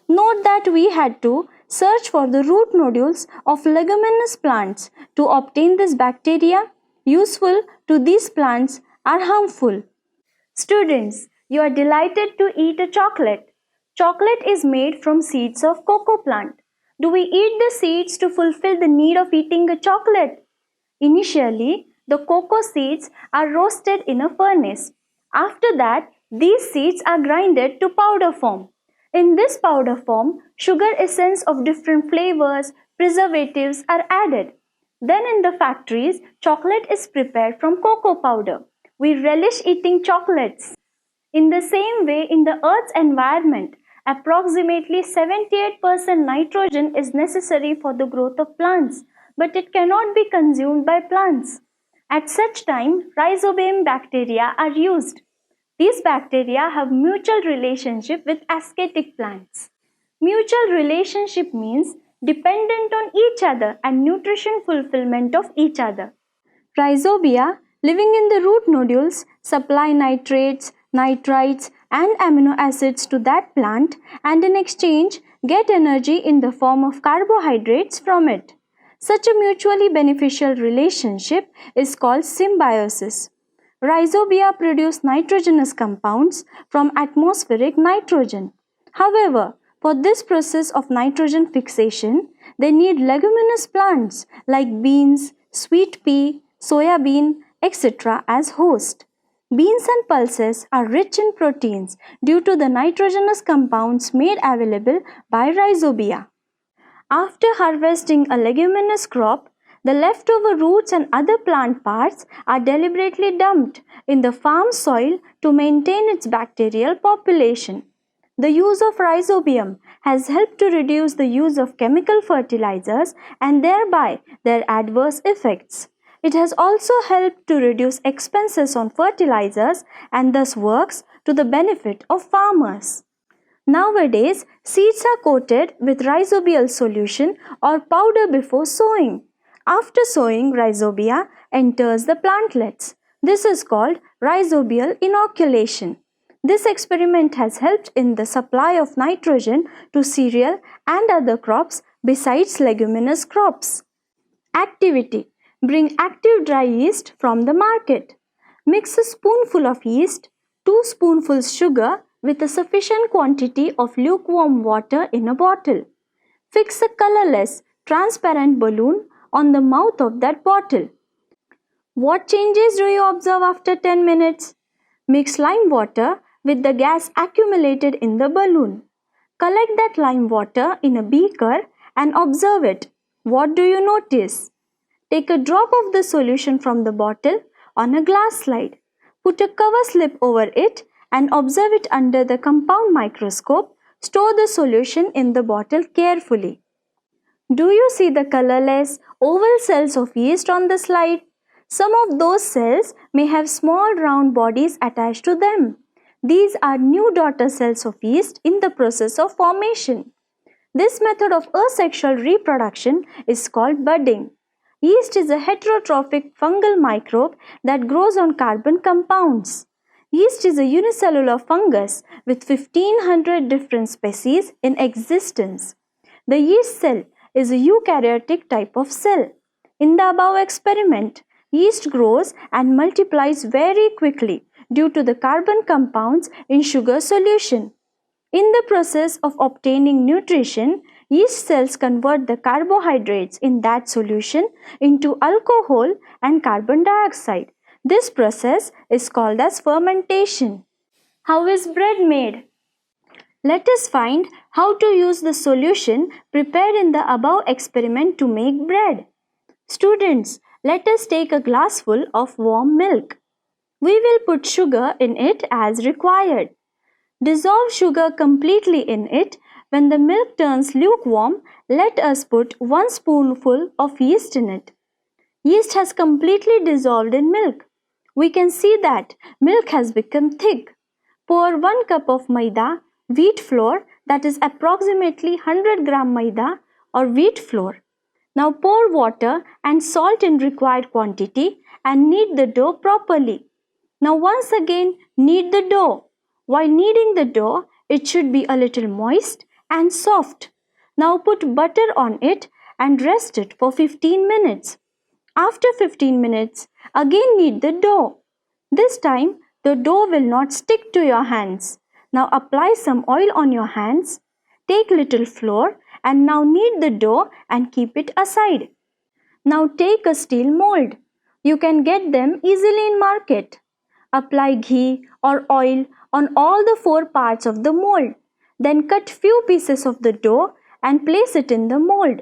Note that we had to search for the root nodules of leguminous plants to obtain this bacteria useful to these plants are harmful. Students, you are delighted to eat a chocolate. Chocolate is made from seeds of cocoa plant. Do we eat the seeds to fulfill the need of eating a chocolate? Initially, the cocoa seeds are roasted in a furnace. After that, these seeds are grinded to powder form. In this powder form, sugar essence of different flavors, preservatives are added. Then in the factories, chocolate is prepared from cocoa powder. We relish eating chocolates. In the same way, in the Earth's environment, approximately 78% nitrogen is necessary for the growth of plants, but it cannot be consumed by plants. At such time, rhizobium bacteria are used. These bacteria have mutual relationship with ascetic plants. Mutual relationship means dependent on each other and nutrition fulfillment of each other. Rhizobia living in the root nodules supply nitrates, nitrites and amino acids to that plant and in exchange get energy in the form of carbohydrates from it. Such a mutually beneficial relationship is called symbiosis. Rhizobia produce nitrogenous compounds from atmospheric nitrogen. However, for this process of nitrogen fixation, they need leguminous plants like beans, sweet pea, soya bean, etc. as host. Beans and pulses are rich in proteins due to the nitrogenous compounds made available by rhizobia. After harvesting a leguminous crop, the leftover roots and other plant parts are deliberately dumped in the farm soil to maintain its bacterial population. The use of rhizobium has helped to reduce the use of chemical fertilizers and thereby their adverse effects. It has also helped to reduce expenses on fertilizers and thus works to the benefit of farmers. Nowadays, seeds are coated with rhizobial solution or powder before sowing. After sowing, rhizobia enters the plantlets. This is called rhizobial inoculation. This experiment has helped in the supply of nitrogen to cereal and other crops besides leguminous crops. Activity: bring active dry yeast from the market. Mix a spoonful of yeast, 2 spoonfuls sugar with a sufficient quantity of lukewarm water in a bottle. Fix a colorless, transparent balloon on the mouth of that bottle. What changes do you observe after 10 minutes? Mix lime water with the gas accumulated in the balloon. Collect that lime water in a beaker and observe it. What do you notice? Take a drop of the solution from the bottle on a glass slide. Put a cover slip over it and observe it under the compound microscope. Store the solution in the bottle carefully. Do you see the colorless oval cells of yeast on the slide? Some of those cells may have small round bodies attached to them. These are new daughter cells of yeast in the process of formation. This method of asexual reproduction is called budding. Yeast is a heterotrophic fungal microbe that grows on carbon compounds. Yeast is a unicellular fungus with 1500 different species in existence. The yeast cell is a eukaryotic type of cell. In the above experiment, yeast grows and multiplies very quickly due to the carbon compounds in sugar solution. In the process of obtaining nutrition, yeast cells convert the carbohydrates in that solution into alcohol and carbon dioxide. This process is called as fermentation. How is bread made? Let us find how to use the solution prepared in the above experiment to make bread. Students, let us take a glassful of warm milk. We will put sugar in it as required. Dissolve sugar completely in it. When the milk turns lukewarm, let us put 1 spoonful of yeast in it. Yeast has completely dissolved in milk. We can see that milk has become thick. Pour 1 cup of maida, wheat flour, that is approximately 100 gram maida or wheat flour. Now pour water and salt in required quantity and knead the dough properly. Now once again knead the dough. While kneading the dough, it should be a little moist and soft. Now put butter on it and rest it for 15 minutes. After 15 minutes, again knead the dough. This time, the dough will not stick to your hands. Now apply some oil on your hands. Take little flour and now knead the dough and keep it aside. Now take a steel mold. You can get them easily in market. Apply ghee or oil on all the four parts of the mold. Then cut few pieces of the dough and place it in the mold.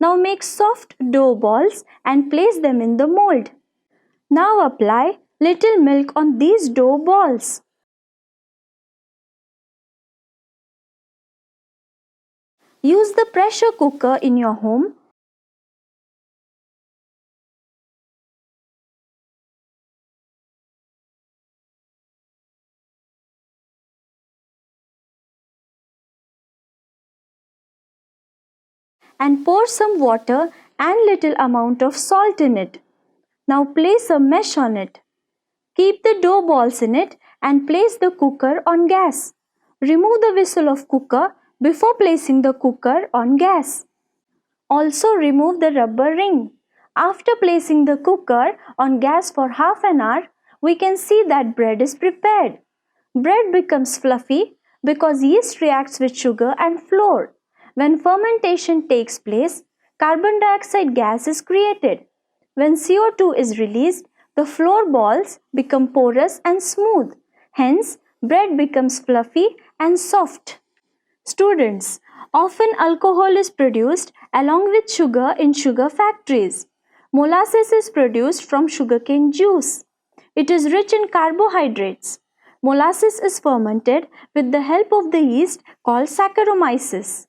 Now make soft dough balls and place them in the mold. Now apply little milk on these dough balls. Use the pressure cooker in your home and pour some water and little amount of salt in it. Now place a mesh on it. Keep the dough balls in it and place the cooker on gas. Remove the whistle of cooker before placing the cooker on gas. Also remove the rubber ring. After placing the cooker on gas for half an hour, we can see that bread is prepared. Bread becomes fluffy because yeast reacts with sugar and flour. When fermentation takes place, carbon dioxide gas is created. When CO2 is released, the flour balls become porous and smooth. Hence, bread becomes fluffy and soft. Students, often alcohol is produced along with sugar in sugar factories. Molasses is produced from sugarcane juice. It is rich in carbohydrates. Molasses is fermented with the help of the yeast called Saccharomyces.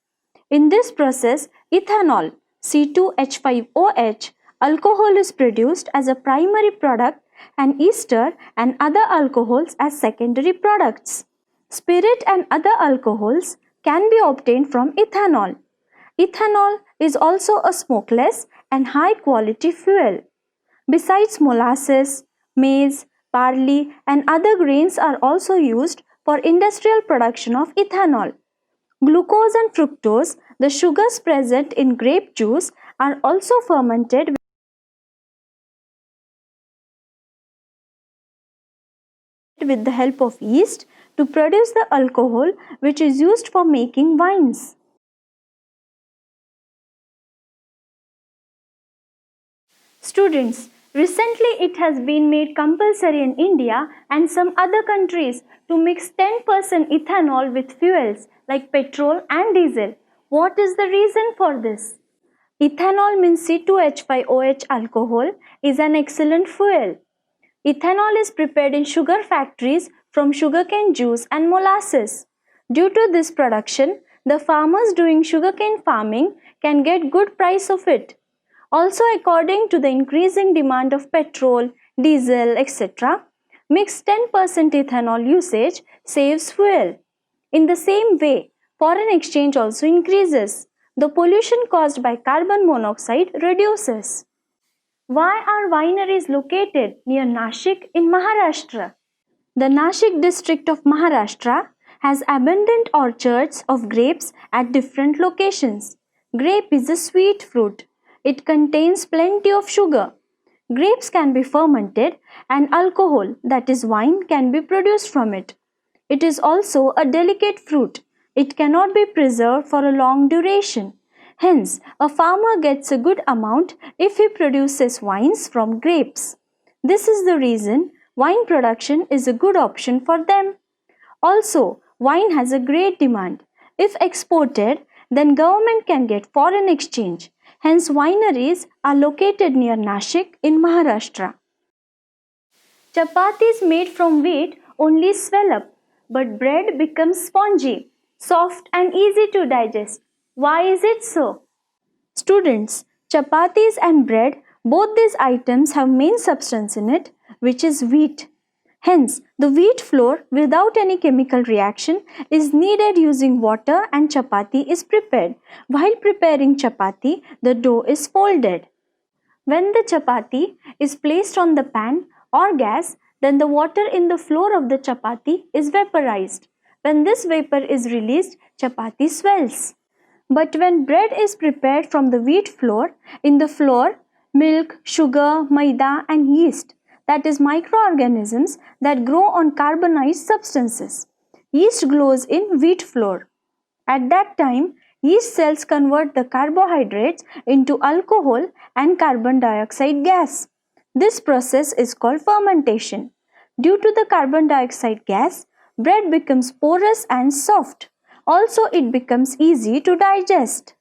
In this process, ethanol, C2H5OH, alcohol is produced as a primary product and ester and other alcohols as secondary products. Spirit and other alcohols can be obtained from ethanol. Ethanol is also a smokeless and high quality fuel. Besides molasses, maize, barley and other grains are also used for industrial production of ethanol. Glucose and fructose, the sugars present in grape juice, are also fermented with the help of yeast to produce the alcohol which is used for making wines. Students, recently it has been made compulsory in India and some other countries to mix 10% ethanol with fuels like petrol and diesel. What is the reason for this? Ethanol means C2H5OH alcohol is an excellent fuel. Ethanol is prepared in sugar factories from sugarcane juice and molasses. Due to this production, the farmers doing sugarcane farming can get good price of it. Also, according to the increasing demand of petrol, diesel, etc., mixed 10% ethanol usage saves fuel. In the same way, foreign exchange also increases. The pollution caused by carbon monoxide reduces. Why are wineries located near Nashik in Maharashtra? The Nashik district of Maharashtra has abundant orchards of grapes at different locations. Grape is a sweet fruit. It contains plenty of sugar. Grapes can be fermented and alcohol, that is wine, can be produced from it. It is also a delicate fruit. It cannot be preserved for a long duration. Hence, a farmer gets a good amount if he produces wines from grapes. This is the reason wine production is a good option for them. Also, wine has a great demand. If exported, then government can get foreign exchange. Hence, wineries are located near Nashik in Maharashtra. Chapatis made from wheat only swell up, but bread becomes spongy, soft and easy to digest. Why is it so? Students, chapatis and bread, both these items have main substance in it, which is wheat. Hence, the wheat flour without any chemical reaction is kneaded using water and chapati is prepared. While preparing chapati, the dough is folded. When the chapati is placed on the pan or gas, then the water in the flour of the chapati is vaporized. When this vapor is released, chapati swells. But when bread is prepared from the wheat flour, in the flour, milk, sugar, maida and yeast, that is microorganisms that grow on carbonized substances. Yeast grows in wheat flour. At that time, yeast cells convert the carbohydrates into alcohol and carbon dioxide gas. This process is called fermentation. Due to the carbon dioxide gas, bread becomes porous and soft. Also, it becomes easy to digest.